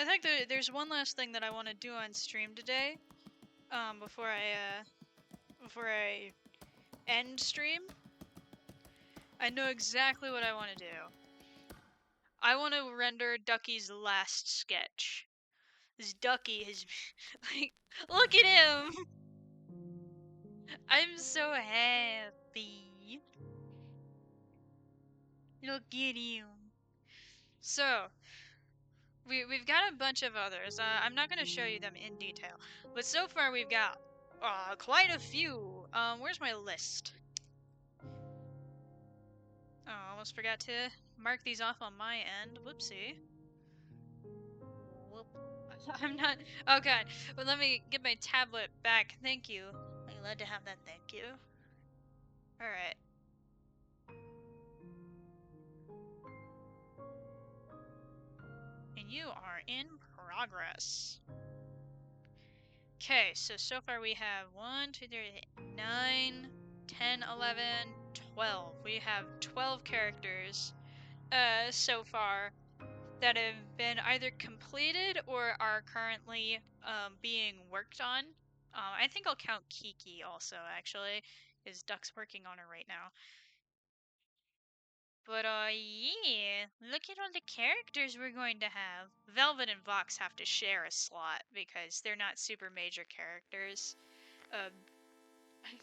I think there's one last thing that I want to do on stream today. Before I end stream, I know exactly what I want to do. I want to render Ducky's last sketch. This Ducky has, like, look at him. I'm so happy. Look at him. So, we've got a bunch of others. I'm not going to show you them in detail, but so far we've got quite a few. Where's my list? Oh, almost forgot to mark these off on my end. Whoopsie. Whoop. I'm not. Oh god. But let me get my tablet back. Thank you. I'm glad to have that. Thank you. All right. And you are in progress. Okay, so far we have 1, 2, 3, 9, 10, 11, 12. We have 12 characters so far that have been either completed or are currently being worked on. I think I'll count Kiki also, actually, because Duck's working on her right now. But, yeah, look at all the characters we're going to have. Velvet and Vox have to share a slot because they're not super major characters.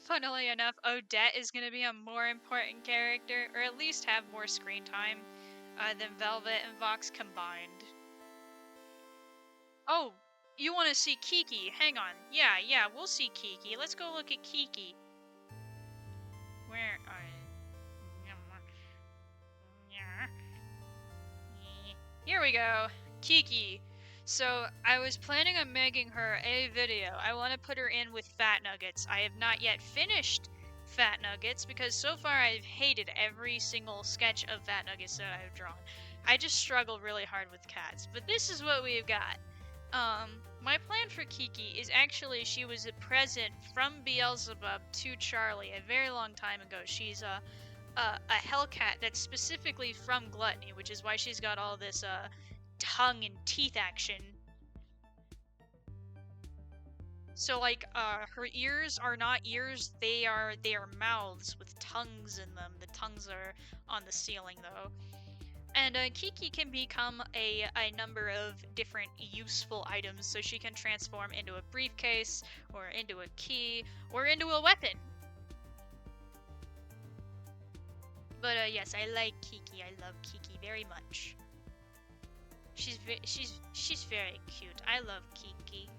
Funnily enough, Odette is going to be a more important character, or at least have more screen time than Velvet and Vox combined. Oh, you want to see Kiki? Hang on. Yeah, we'll see Kiki. Let's go look at Kiki. Where are... Here we go. Kiki. So, I was planning on making her a video. I want to put her in with Fat Nuggets. I have not yet finished Fat Nuggets because so far I've hated every single sketch of Fat Nuggets that I've drawn. I just struggle really hard with cats. But this is what we've got. My plan for Kiki is actually she was a present from Beelzebub to Charlie a very long time ago. She's a Hellcat that's specifically from Gluttony, which is why she's got all this tongue and teeth action. So like her ears are not ears, they are mouths with tongues in them. The tongues are on the ceiling though. And Kiki can become a number of different useful items, so she can transform into a briefcase, or into a key, or into a weapon. But yes, I like Kiki. I love Kiki very much. She's very cute. I love Kiki.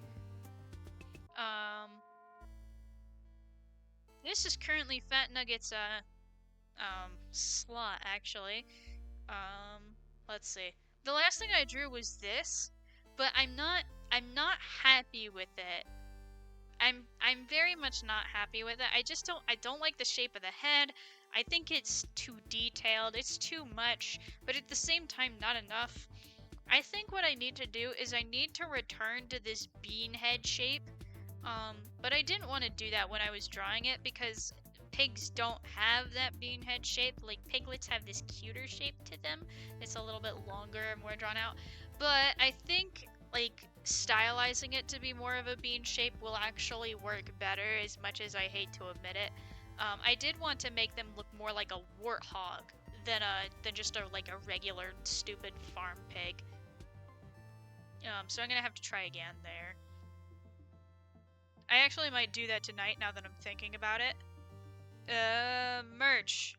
This is currently Fat Nugget's slot actually. Let's see. The last thing I drew was this, but I'm not happy with it. I'm very much not happy with it. I don't like the shape of the head. I think it's too detailed. It's too much, but at the same time not enough. I think what I need to do is I need to return to this bean head shape. But I didn't want to do that when I was drawing it because pigs don't have that bean head shape. Like, piglets have this cuter shape to them. It's a little bit longer and more drawn out. But I think, like, stylizing it to be more of a bean shape will actually work better, as much as I hate to admit it. I did want to make them look more like a warthog than just a regular stupid farm pig. So I'm gonna have to try again there. I actually might do that tonight now that I'm thinking about it. Merch.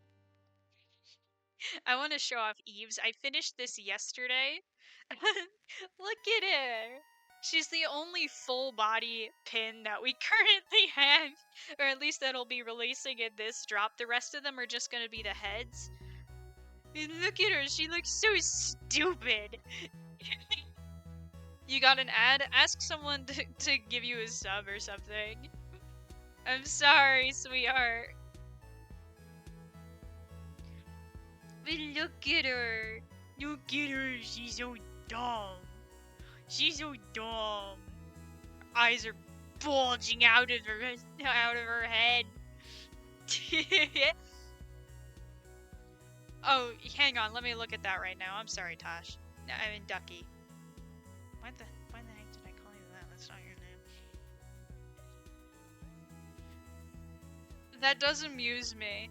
I want to show off Eve's. I finished this yesterday. Look at her. She's the only full body pin that we currently have, or at least that'll be releasing in this drop. The rest of them are just gonna be the heads. And look at her, she looks so stupid. You got an ad? Ask someone to give you a sub or something. I'm sorry, sweetheart. But look at her. Look at her. She's so dumb. She's so dumb. Eyes are bulging out of her head. Oh, hang on. Let me look at that right now. I'm sorry, Tosh. I mean, Ducky. Why the heck did I call you that? That's not your name. That does amuse me.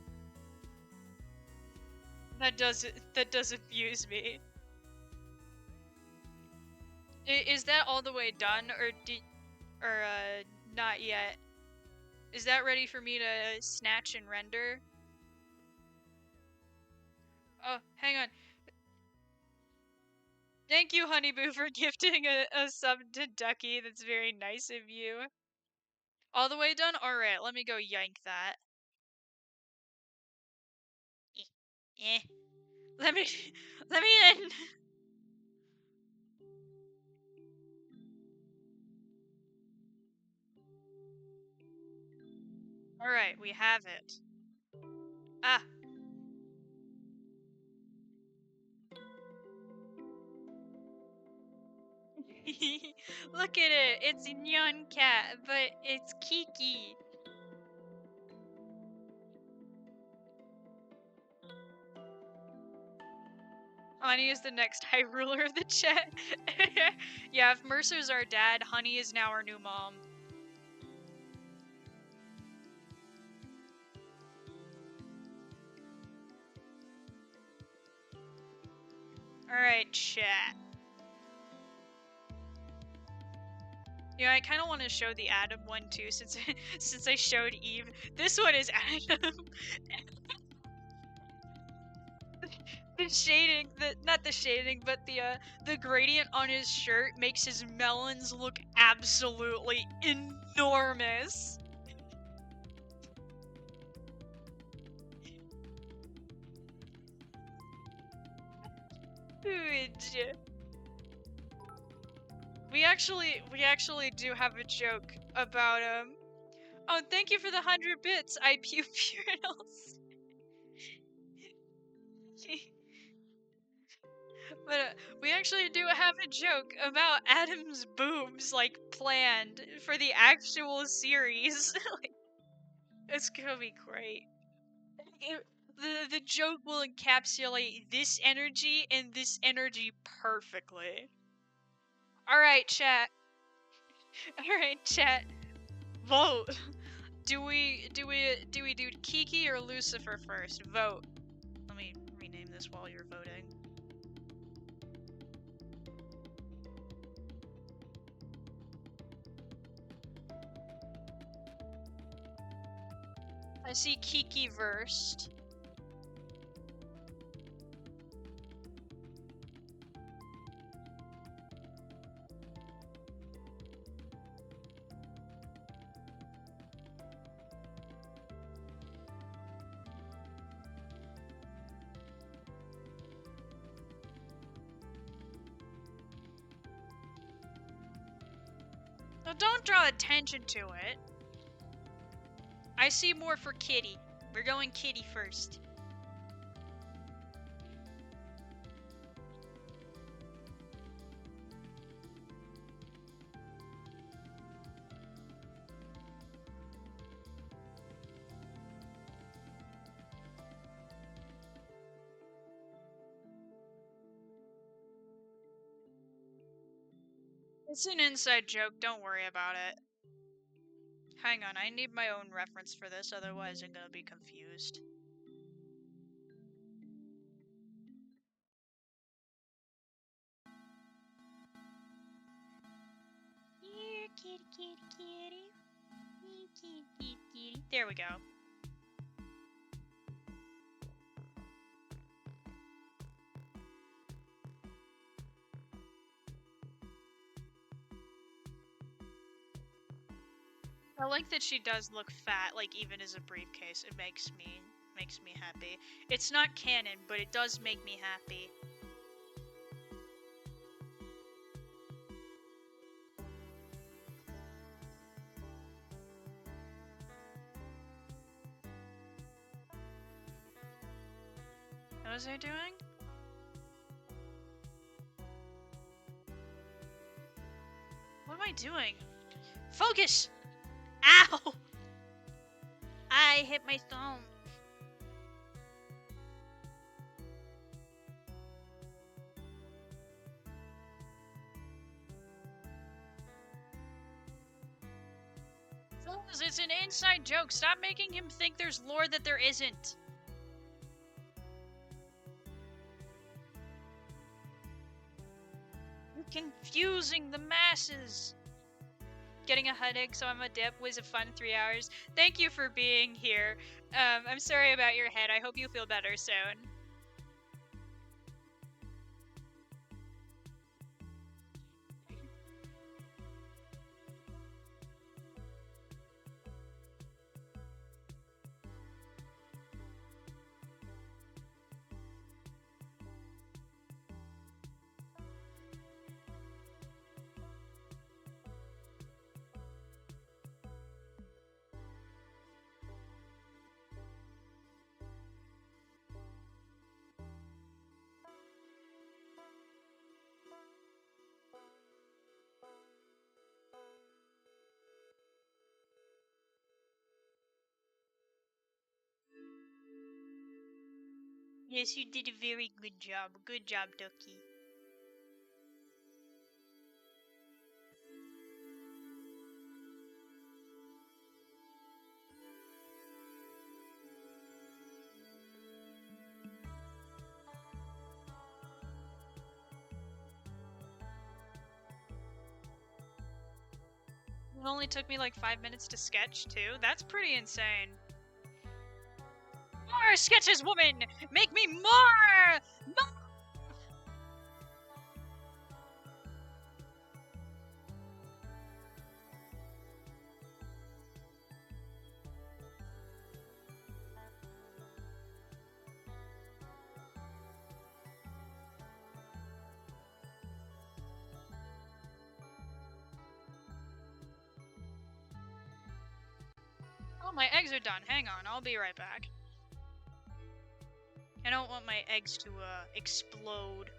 That does amuse me. Is that all the way done, or not yet? Is that ready for me to snatch and render? Oh, hang on. Thank you, Honeyboo, for gifting a sub to Ducky. That's very nice of you. All the way done? Alright, let me go yank that. Eh. Let me in! Alright, we have it. Ah. Look at it! It's Nyan Cat, but it's Kiki. Honey is the next high ruler of the chat. Yeah, if Mercer's our dad, Honey is now our new mom. Alright, chat. Yeah, I kind of want to show the Adam one too, since since I showed Eve. This one is Adam. The shading, not the shading, but the gradient on his shirt makes his melons look absolutely enormous. We actually do have a joke about Oh, thank you for the 100 bits. I pew urinals. But we actually do have a joke about Adam's boobs, like, planned for the actual series. Like, it's gonna be great. The joke will encapsulate this energy and this energy perfectly. Alright, chat. Alright, chat. Vote. Do we do Kiki or Lucifer first? Vote. Let me rename this while you're voting. I see Kiki versed. Now don't draw attention to it. I see more for Kitty. We're going Kitty first. It's an inside joke, don't worry about it. Hang on, I need my own reference for this, otherwise I'm gonna be confused. Here, kitty, kitty, kitty. Kitty, kitty, kitty. There we go. I like that she does look fat, like even as a briefcase. It makes me happy. It's not canon, but it does make me happy. What was I doing? What am I doing? Focus! Ow! I hit my thumb. Because it's an inside joke. Stop making him think there's lore that there isn't. You're confusing the masses. Getting a headache, so I'm a dip, was a fun 3 hours. Thank you for being here. I'm sorry about your head. I hope you feel better soon. Yes, you did a very good job. Good job, Ducky. It only took me like 5 minutes to sketch, too. That's pretty insane. More sketches, woman! Make me more! More! Oh, my eggs are done. Hang on, I'll be right back. I don't want my eggs to, explode.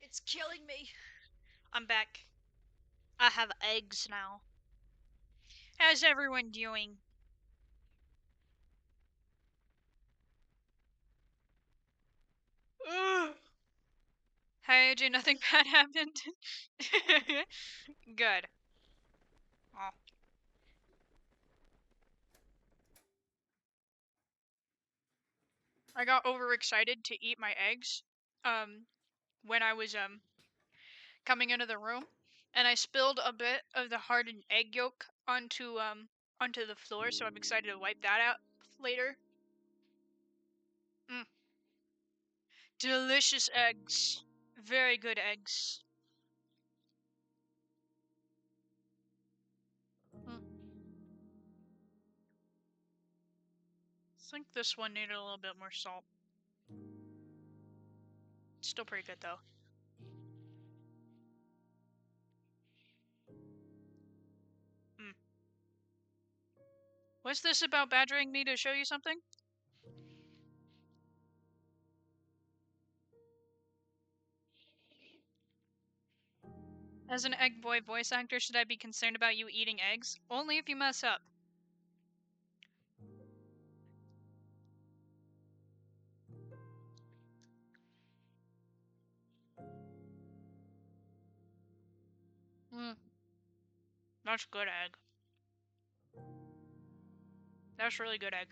It's killing me. I'm back. I have eggs now. How's everyone doing? Ugh. Hey, AJ, nothing bad happened. Good. Oh. I got overexcited to eat my eggs. When I was coming into the room, and I spilled a bit of the hardened egg yolk onto the floor. So I'm excited to wipe that out later. Mm. Delicious eggs. Very good eggs. Mm. I think this one needed a little bit more salt. Still pretty good though. Mm. What's this about badgering me to show you something? As an egg boy voice actor, should I be concerned about you eating eggs? Only if you mess up. Mm. That's good egg. That's really good egg.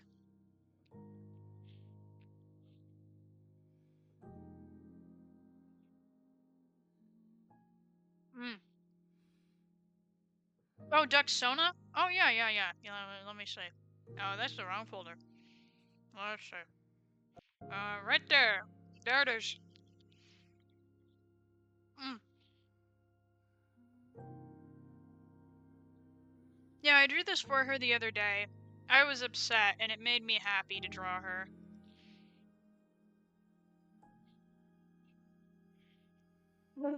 Mm. Oh, Duxona? Oh, yeah. Let me see. Oh, that's the wrong folder. Let's see. Right there. There it is. Mm. Yeah, I drew this for her the other day. I was upset, and it made me happy to draw her.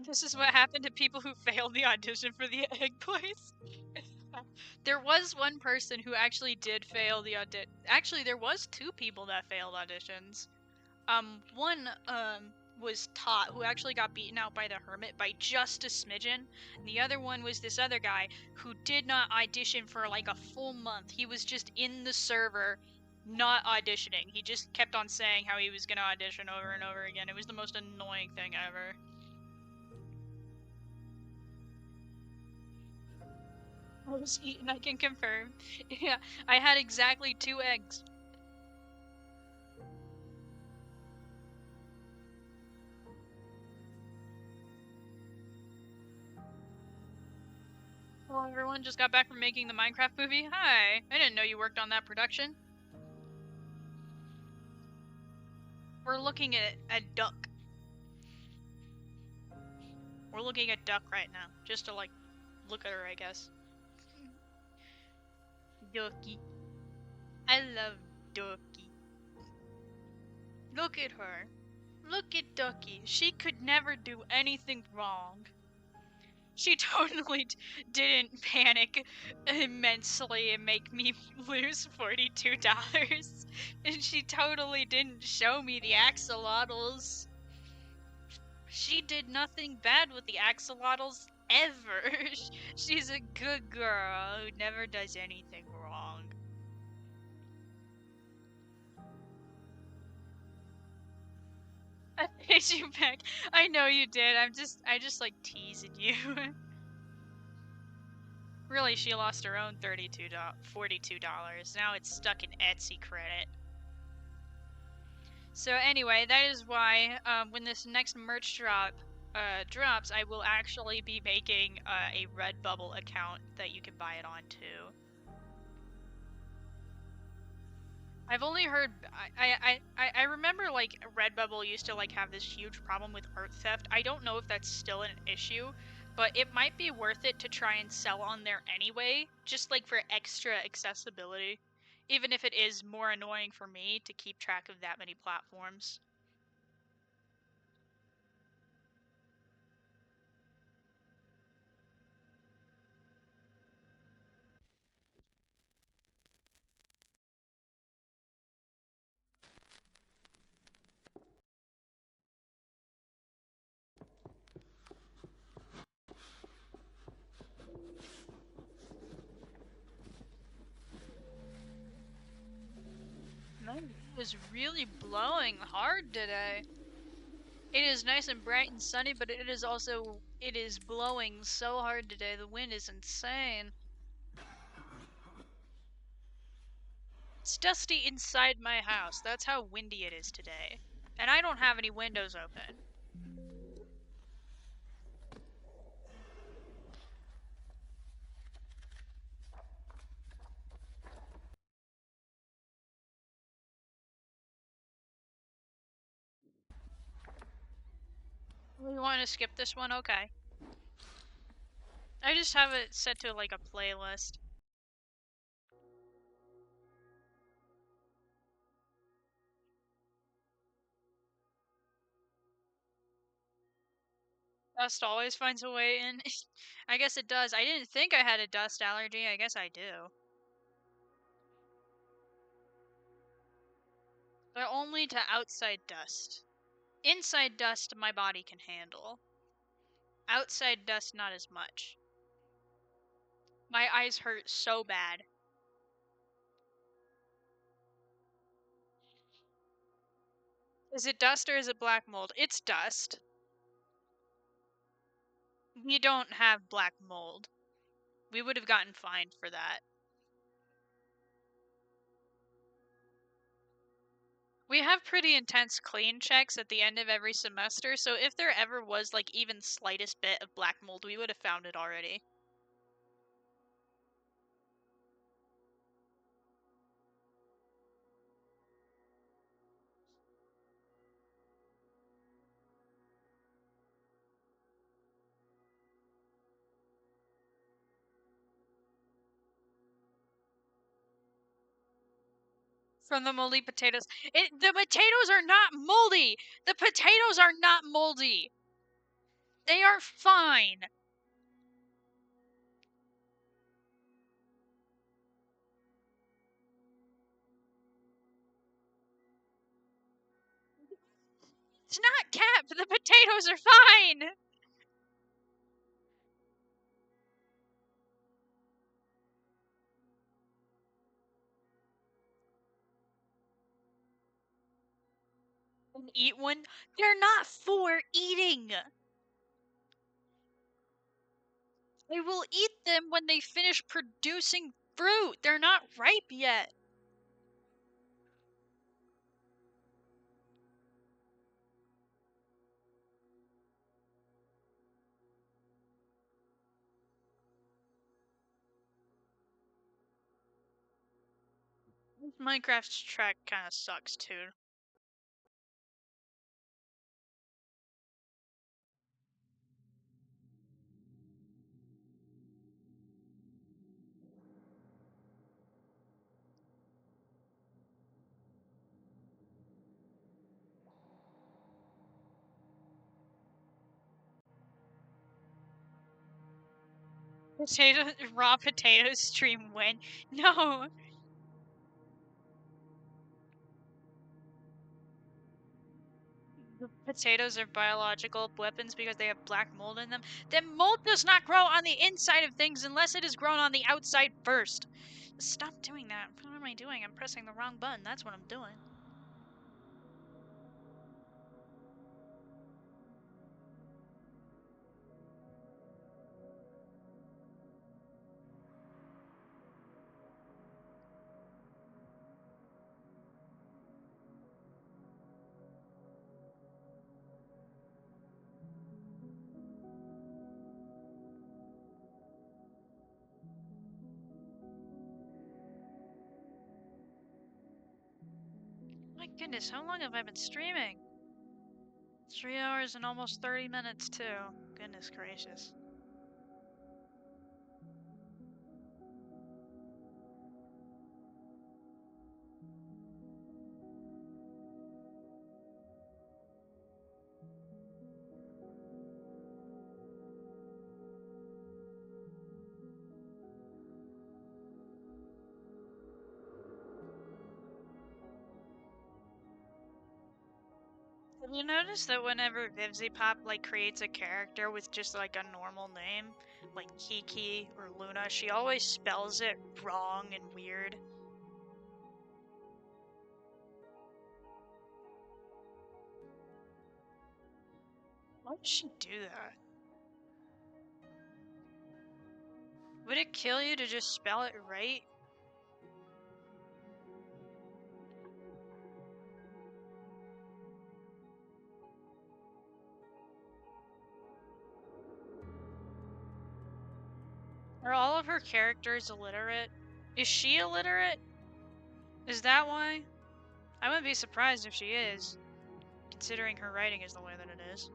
This is what happened to people who failed the audition for the Egg Boys. There was one person who actually did fail the audition. Actually, there was two people that failed auditions. One was Tot, who actually got beaten out by the Hermit by just a smidgen. And the other one was this other guy who did not audition for like a full month. He was just in the server, not auditioning. He just kept on saying how he was gonna audition over and over again. It was the most annoying thing ever. I was eaten, I can confirm. Yeah, I had exactly 2 eggs. Hello everyone, just got back from making the Minecraft movie. Hi, I didn't know you worked on that production. We're looking at a duck. We're looking at duck right now, just to like, look at her, I guess. Ducky. I love Ducky. Look at her. Look at Ducky. She could never do anything wrong. She totally didn't panic immensely and make me lose $42. And she totally didn't show me the axolotls. She did nothing bad with the axolotls ever. She's a good girl who never does anything wrong. I paid you back. I know you did. I just like teasing you. Really, she lost her own $42. Now it's stuck in Etsy credit. So anyway, that is why when this next merch drops, I will actually be making a Redbubble account that you can buy it on too. I've only heard I remember like Redbubble used to like have this huge problem with art theft. I don't know if that's still an issue, but it might be worth it to try and sell on there anyway, just like for extra accessibility, even if it is more annoying for me to keep track of that many platforms. wind is really blowing hard today. It is nice and bright and sunny, but it is blowing so hard today. The wind is insane. It's dusty inside my house. That's how windy it is today. And I don't have any windows open. We want to skip this one? Okay. I just have it set to like a playlist. Dust always finds a way in. I guess it does. I didn't think I had a dust allergy. I guess I do. But only to outside dust. Inside dust, my body can handle. Outside dust, not as much. My eyes hurt so bad. Is it dust or is it black mold? It's dust. We don't have black mold. We would have gotten fined for that. We have pretty intense clean checks at the end of every semester, so if there ever was like even slightest bit of black mold, we would have found it already. From the moldy potatoes. The potatoes are not moldy! The potatoes are not moldy! They are fine! It's not cap! The potatoes are fine! And eat one? They're not for eating! I will eat them when they finish producing fruit! They're not ripe yet! Minecraft's track kinda sucks too. Raw potato stream win. No! The potatoes are biological weapons because they have black mold in them. Then mold does not grow on the inside of things unless it is grown on the outside first. Stop doing that. What am I doing? I'm pressing the wrong button. That's what I'm doing. My goodness, how long have I been streaming? 3 hours and almost 30 minutes too. Goodness gracious. Have you noticed that whenever VivziePop like creates a character with just like a normal name, like Kiki or Luna, she always spells it wrong and weird? Why would she do that? Would it kill you to just spell it right? Are all of her characters illiterate? Is she illiterate? Is that why? I wouldn't be surprised if she is, considering her writing is the way that it is.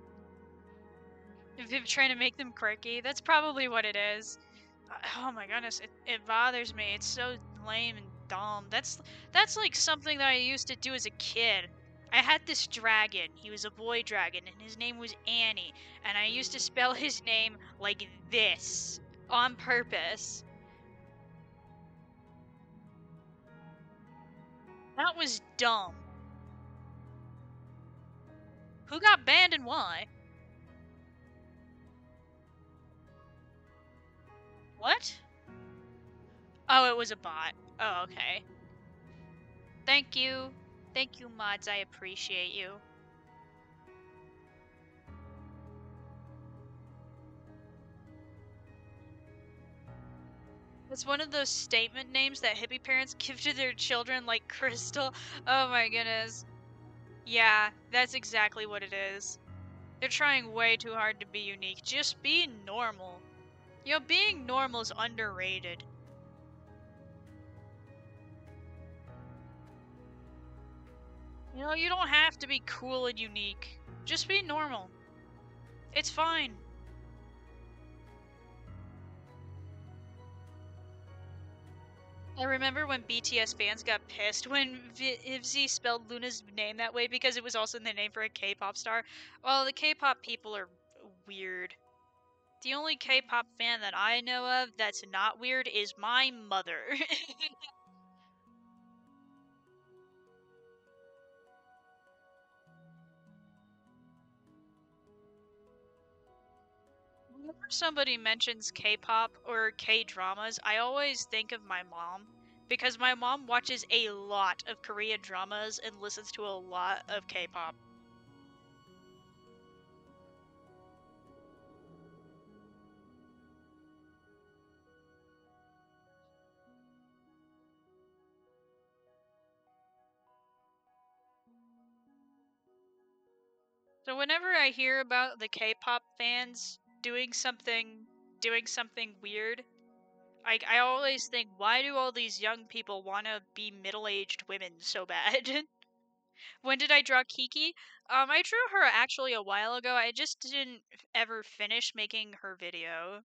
If you're trying to make them quirky, that's probably what it is. Oh my goodness, it bothers me. It's so lame and dumb. That's like something that I used to do as a kid. I had this dragon. He was a boy dragon, and his name was Annie. And I used to spell his name like this on purpose. That was dumb. Who got banned and why? What? Oh, it was a bot. Oh, okay. Thank you. Thank you, mods. I appreciate you. It's one of those statement names that hippie parents give to their children, like Crystal. Oh my goodness. Yeah, that's exactly what it is. They're trying way too hard to be unique. Just be normal. You know, being normal is underrated. You know, you don't have to be cool and unique. Just be normal. It's fine. I remember when BTS fans got pissed when IVZY spelled Luna's name that way because it was also the name for a K-pop star. Well, the K-pop people are weird. The only K-pop fan that I know of that's not weird is my mother. Whenever somebody mentions K-pop or K-dramas, I always think of my mom. Because my mom watches a lot of Korean dramas and listens to a lot of K-pop. So whenever I hear about the K-pop fans doing something weird, I always think, why do all these young people want to be middle-aged women so bad? When did I draw Kiki? I drew her actually a while ago. I just didn't ever finish making her video.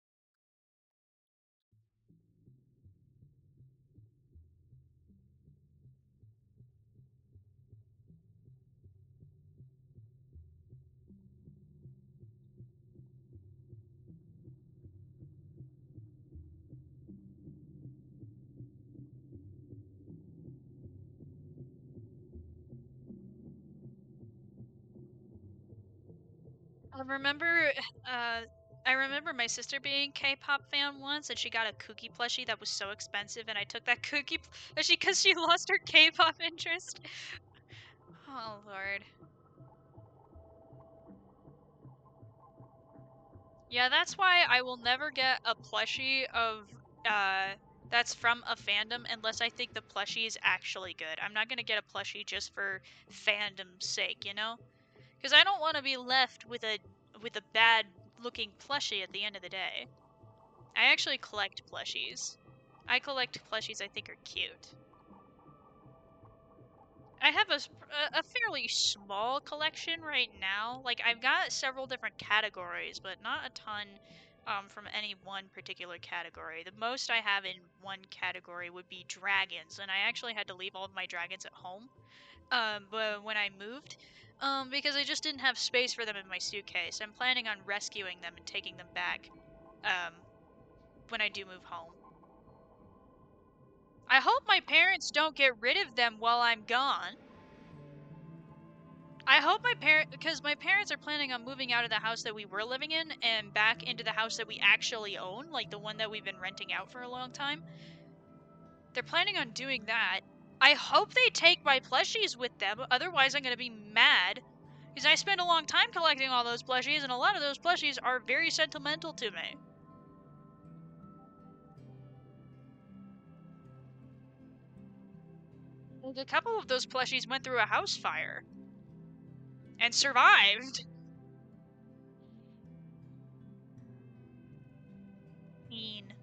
I remember, I remember my sister being K-pop fan once, and she got a Cookie plushie that was so expensive, and I took that Cookie plushie because she lost her K-pop interest. Oh lord. Yeah, that's why I will never get a plushie of that's from a fandom unless I think the plushie is actually good. I'm not gonna get a plushie just for fandom's sake, you know? Because I don't want to be left with a bad looking plushie at the end of the day. I actually collect plushies. I collect plushies I think are cute. I have a fairly small collection right now. Like, I've got several different categories, but not a ton from any one particular category. The most I have in one category would be dragons, and I actually had to leave all of my dragons at home but when I moved, because I just didn't have space for them in my suitcase. I'm planning on rescuing them and taking them back when I do move home. I hope my parents don't get rid of them while I'm gone. I hope because my parents are planning on moving out of the house that we were living in and back into the house that we actually own, like the one that we've been renting out for a long time. They're planning on doing that. I hope they take my plushies with them, otherwise I'm gonna be mad. Because I spent a long time collecting all those plushies, and a lot of those plushies are very sentimental to me. Like, a couple of those plushies went through a house fire. And survived. Mean.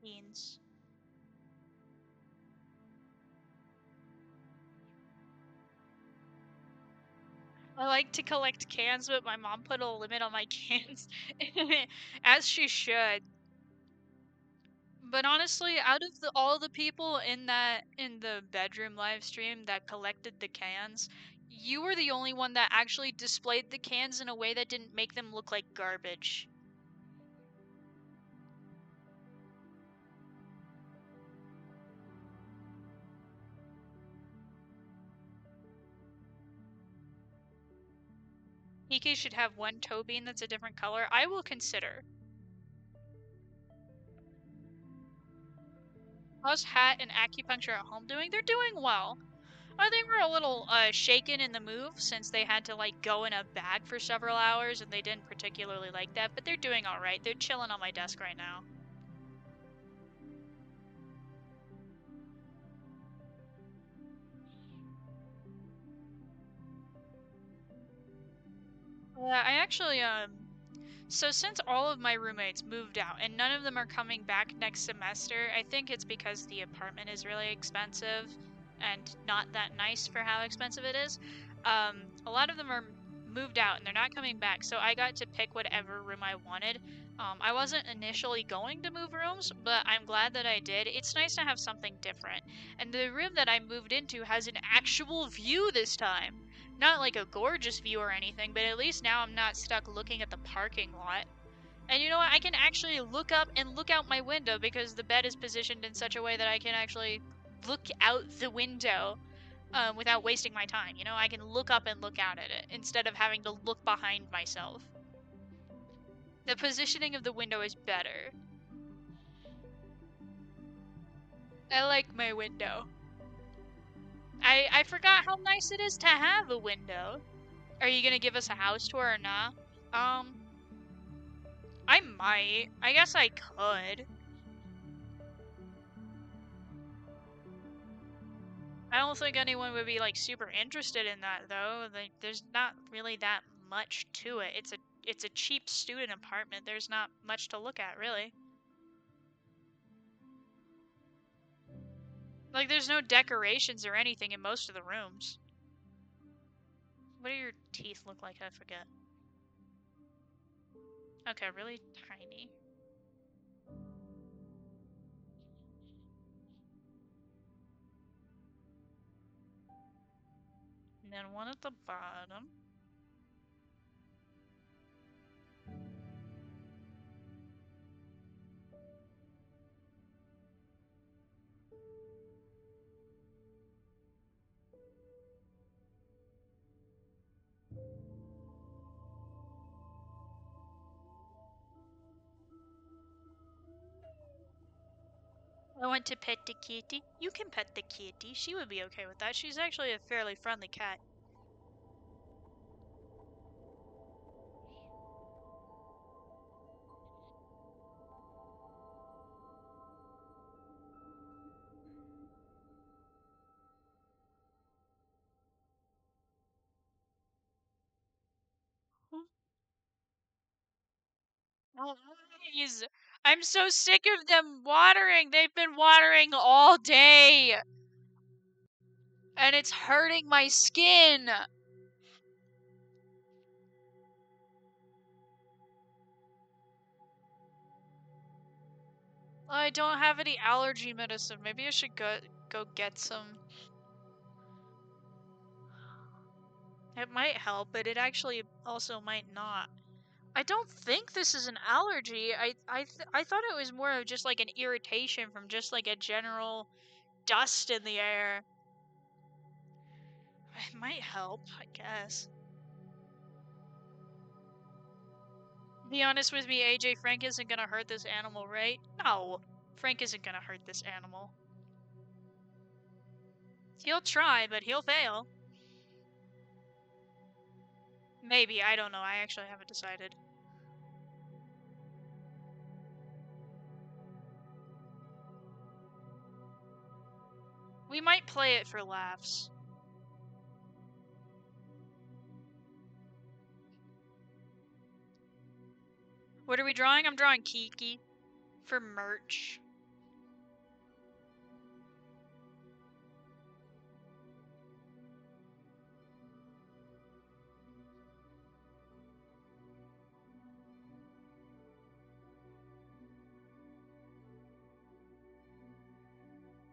Means. I like to collect cans, but my mom put a limit on my cans. As she should. But honestly, out of all the people in the bedroom live stream that collected the cans, you were the only one that actually displayed the cans in a way that didn't make them look like garbage. Hiki should have one toe bean that's a different color. I will consider. How's Hat and Acupuncture at Home doing? They're doing well. They were a little shaken in the move since they had to like go in a bag for several hours and they didn't particularly like that, but they're doing all right. They're chilling on my desk right now. I actually so since all of my roommates moved out and none of them are coming back next semester, I think it's because the apartment is really expensive and not that nice for how expensive it is. A lot of them are moved out and they're not coming back, so I got to pick whatever room I wanted. I wasn't initially going to move rooms, but I'm glad that I did. It's nice to have something different. And the room that I moved into has an actual view this time. Not like a gorgeous view or anything, but at least now I'm not stuck looking at the parking lot. And you know what? I can actually look up and look out my window because the bed is positioned in such a way that I can actually look out the window without wasting my time. You know, I can look up and look out at it instead of having to look behind myself. The positioning of the window is better. I like my window. I forgot how nice it is to have a window. Are you gonna give us a house tour or not? I might. I guess I could. I don't think anyone would be like super interested in that though. Like there's not really that much to it. It's a cheap student apartment. There's not much to look at really. Like there's no decorations or anything in most of the rooms. What do your teeth look like? I forget. Okay, really tiny. And then one at the bottom. I want to pet the kitty. You can pet the kitty. She would be okay with that. She's actually a fairly friendly cat. Oh, please. I'm so sick of them watering. They've been watering all day. And it's hurting my skin. I don't have any allergy medicine. Maybe I should go get some. It might help, but it actually also might not. I don't think this is an allergy. I thought it was more of just like an irritation from just like a general dust in the air. It might help, I guess. Be honest with me, AJ, Frank isn't gonna hurt this animal, right? No, Frank isn't gonna hurt this animal. He'll try, but he'll fail. Maybe, I don't know, I actually haven't decided. We might play it for laughs. What are we drawing? I'm drawing Kiki for merch.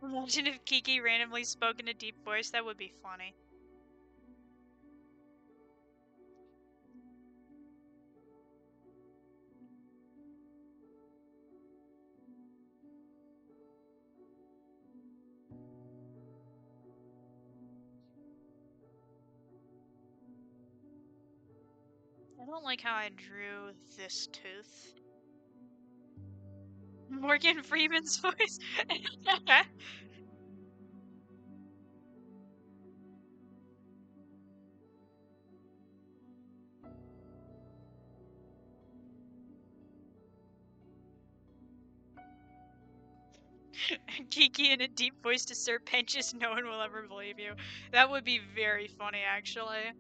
Imagine if Kiki randomly spoke in a deep voice, that would be funny. I don't like how I drew this tooth. Morgan Freeman's voice. Kiki in a deep voice to Sir Pentious, no one will ever believe you. That would be very funny, actually.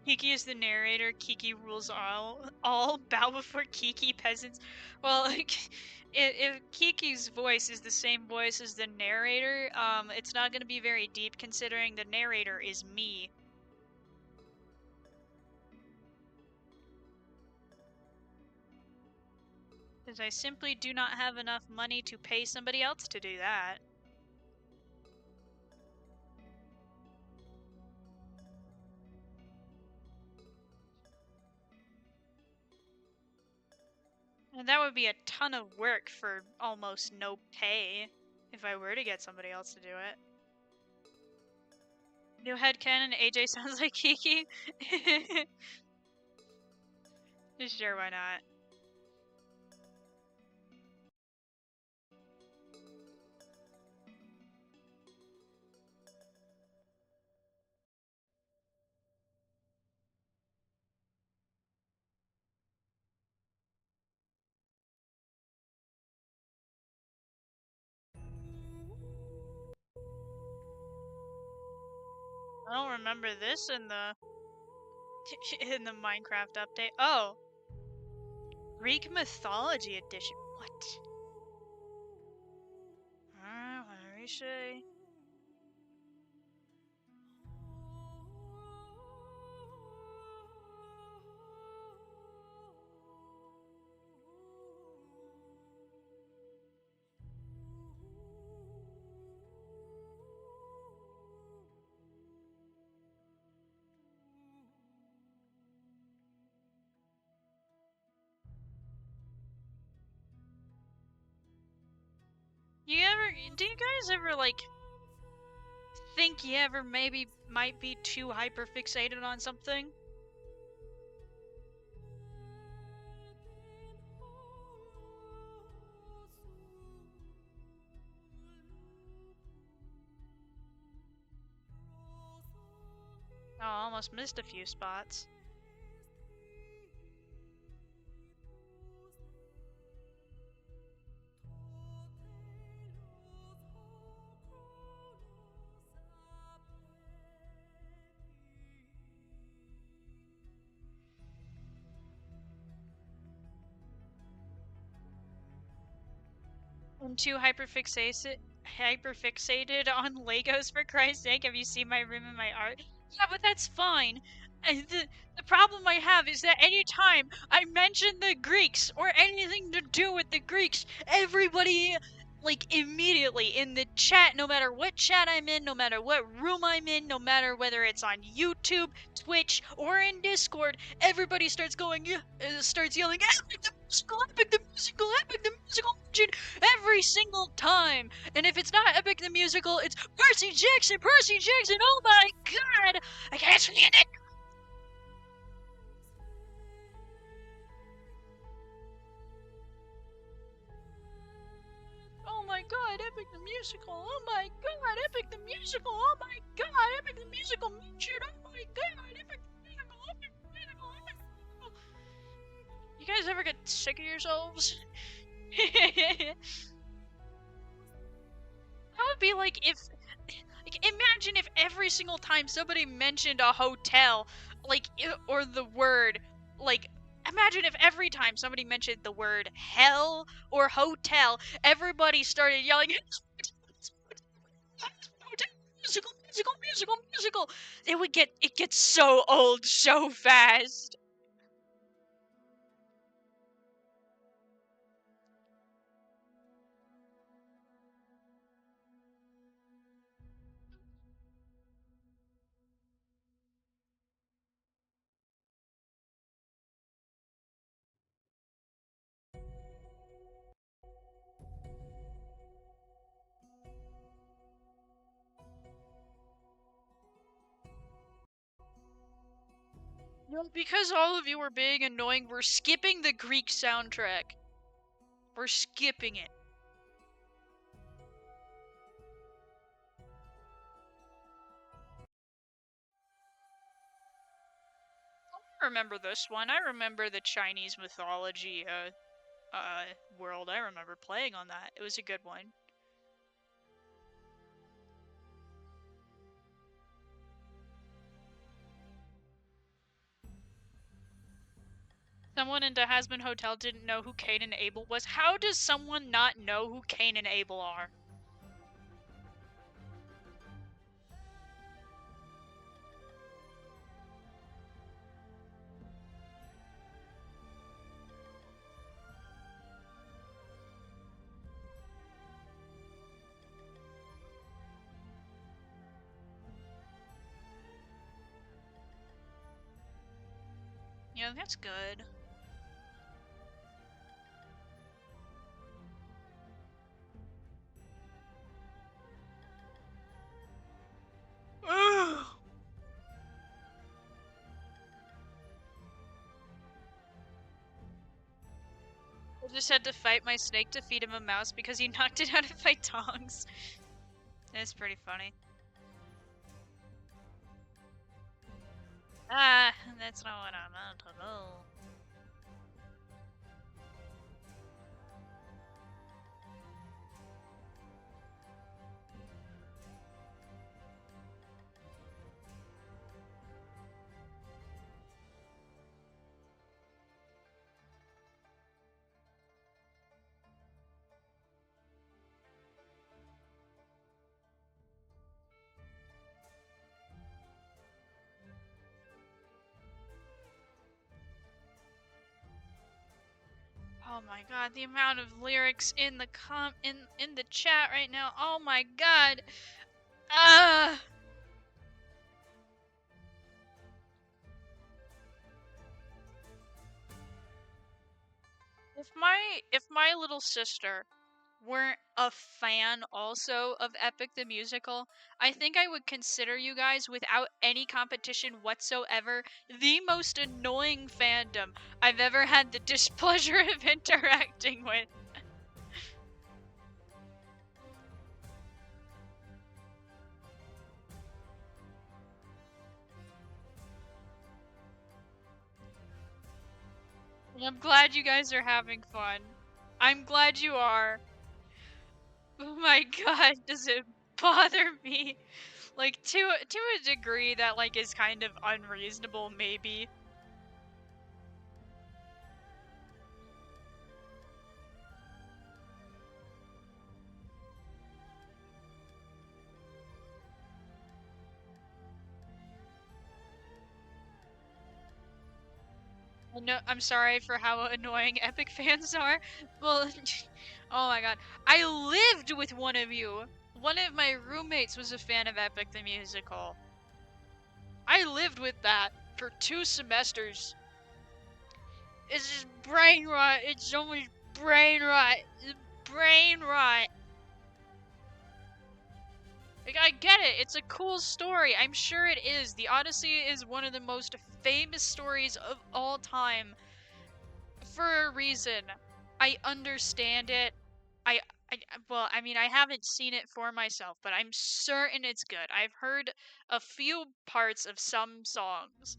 Kiki is the narrator. Kiki rules all. All bow before Kiki, peasants. Well, if Kiki's voice is the same voice as the narrator, it's not going to be very deep considering the narrator is me. Because I simply do not have enough money to pay somebody else to do that. And that would be a ton of work for almost no pay if I were to get somebody else to do it. New headcanon, AJ sounds like Kiki. Sure, why not? I don't remember this in the Minecraft update. Oh, Greek mythology edition. What? What do we say? Do you guys ever like think you ever maybe might be too hyper fixated on something? Oh, I almost missed a few spots. I'm too hyper fixated. hyper fixated on Legos, for Christ's sake. Have you seen my room and my art? Yeah, but that's fine. The problem I have is that anytime I mention the Greeks or anything to do with the Greeks, everybody, like, immediately in the chat, no matter what chat I'm in, no matter what room I'm in, no matter whether it's on YouTube, Twitch, or in Discord, everybody starts going, starts yelling, epic the musical, epic the musical, epic the musical legend, every single time. And if it's not Epic the Musical, it's Percy Jackson, Percy Jackson, oh my god! I can't stand it! Oh my god, Epic the Musical, oh my god, Epic the Musical, oh my god, Epic the Musical, shit, oh my god, Epic the Musical, Epic the Musical, Epic the Musical. You guys ever get sick of yourselves? That would be like if, imagine if every single time somebody mentioned a hotel, like, or the word, like, imagine if every time somebody mentioned the word hell or hotel, everybody started yelling, musical, musical, musical, musical. It gets so old so fast. Because all of you are being annoying, we're skipping the Greek soundtrack. We're skipping it. I remember this one. I remember the Chinese mythology world. I remember playing on that. It was a good one. Someone in the Hasbin Hotel didn't know who Cain and Abel was. How does someone not know who Cain and Abel are? Yeah, that's good. Ugh. I just had to fight my snake to feed him a mouse because he knocked it out of my tongs. It's pretty funny. Ah, that's not what I meant to know. Oh my god, the amount of lyrics in the in the chat right now. Oh my god. Ah. If my little sister weren't a fan also of Epic the Musical, I think I would consider you guys, without any competition whatsoever, the most annoying fandom I've ever had the displeasure of interacting with. I'm glad you guys are having fun. I'm glad you are. Oh my god, does it bother me? Like, to a degree that, like, is kind of unreasonable, maybe. No, I'm sorry for how annoying Epic fans are. Well, oh my god. I lived with one of you. One of my roommates was a fan of Epic the Musical. I lived with that for 2 semesters. It's just brain rot. It's so much brain rot. Brain rot. Like, I get it. It's a cool story. I'm sure it is. The Odyssey is one of the most famous stories of all time. For a reason. I understand it. I, I well, I mean, I haven't seen it for myself, but I'm certain it's good. I've heard a few parts of some songs.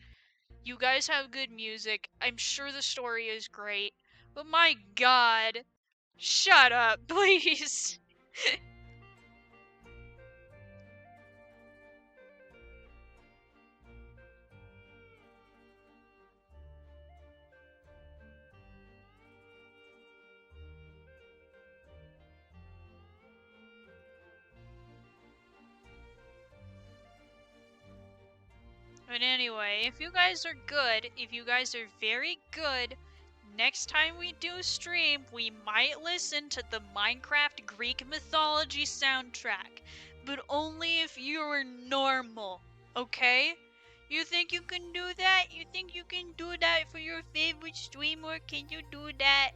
You guys have good music. I'm sure the story is great. But my god, shut up, please. But anyway, if you guys are good, if you guys are very good, next time we do stream, we might listen to the Minecraft Greek mythology soundtrack. But only if you're normal, okay? You think you can do that? You think you can do that for your favorite streamer? Can you do that?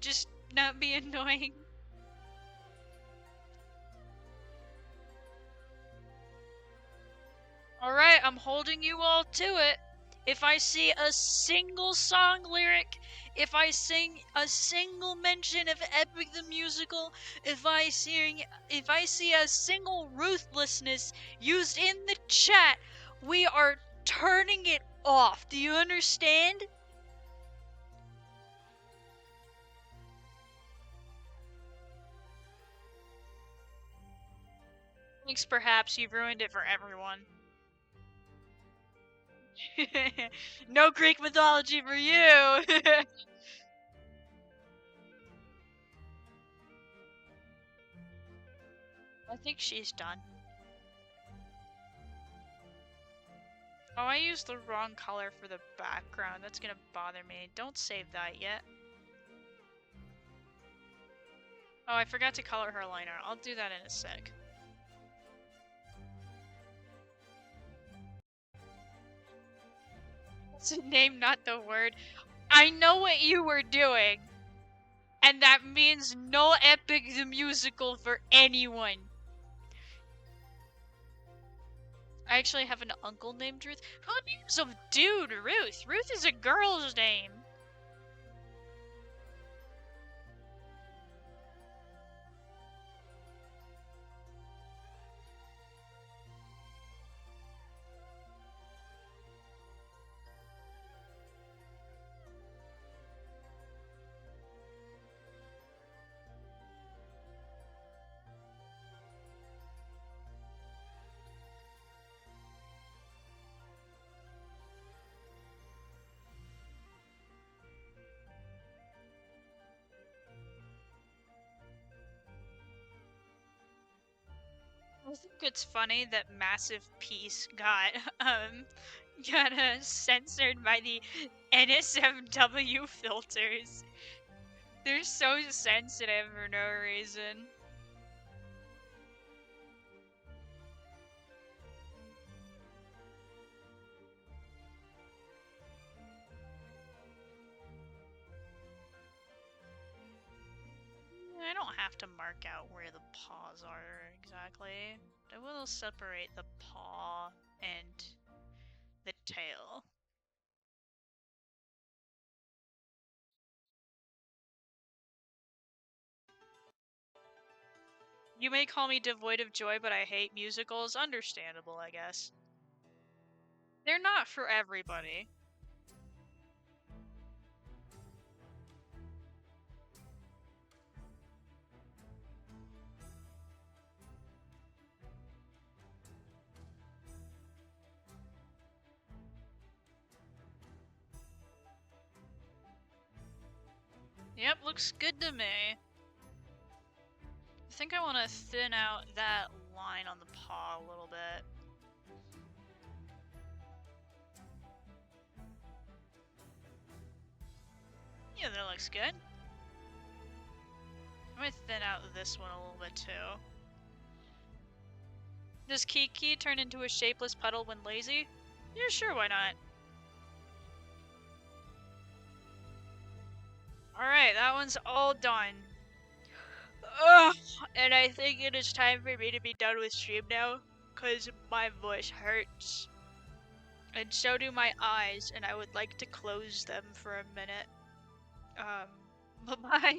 Just not be annoying. Alright, I'm holding you all to it. If I see a single song lyric, if I sing a single mention of Epic the Musical, if I see a single ruthlessness used in the chat, we are turning it off. Do you understand? Thanks, perhaps you've ruined it for everyone. No Greek mythology for you! I think she's done. Oh, I used the wrong color for the background. That's gonna bother me. Don't save that yet. Oh, I forgot to color her liner. I'll do that in a sec. It's a name, not the word. I know what you were doing. And that means no Epic the Musical for anyone. I actually have an uncle named Ruth. Who names a dude Ruth? Ruth is a girl's name. I think it's funny that Massive Peace got censored by the NSFW filters. They're so sensitive for no reason. I don't have to mark out where the paws are exactly. I will separate the paw and the tail. You may call me devoid of joy, but I hate musicals. Understandable, I guess. They're not for everybody. Yep, looks good to me. I think I want to thin out that line on the paw a little bit. Yeah, that looks good. I'm gonna thin out this one a little bit too. Does Kiki turn into a shapeless puddle when lazy? Yeah, sure, why not? Alright, that one's all done. Ugh, and I think it is time for me to be done with stream now, because my voice hurts. And so do my eyes, and I would like to close them for a minute. Bye-bye.